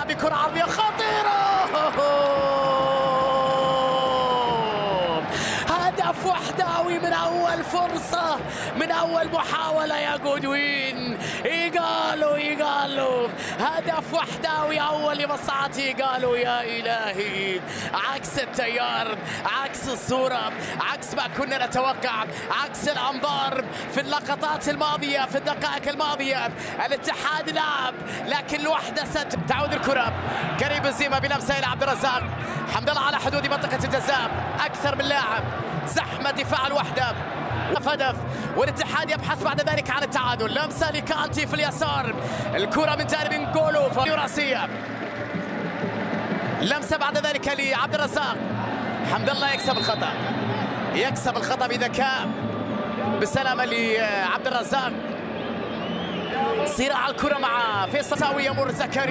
بكرة عرضية خطيرة. هدف وحداوي من أول فرصة، من أول محاولة يا جودوين. يقالوا هدف وحداوي أول لمصلحة قالوا يا إلهي. عكس التيار، عكس الصورة، عكس ما كنا نتوقع، عكس الأنظار في اللقطات الماضية، في الدقائق الماضية. الاتحاد لعب لكن الوحدة تعود الكرة. كريم بنزيما بنفسه إلى عبد الرزاق. حمد الله على حدود منطقة الجزاء، أكثر من لاعب، زحمة دفاع الوحدة، هدف والاتحاد يبحث بعد ذلك عن التعادل. لمسة لكانتي في اليسار، الكرة من جانب نقولو راسية، لمسة بعد ذلك لعبد الرزاق. حمد الله يكسب الخطأ بذكاء، بسلامة لعبد الرزاق. صراع الكرة مع فيصل يمر زكريا.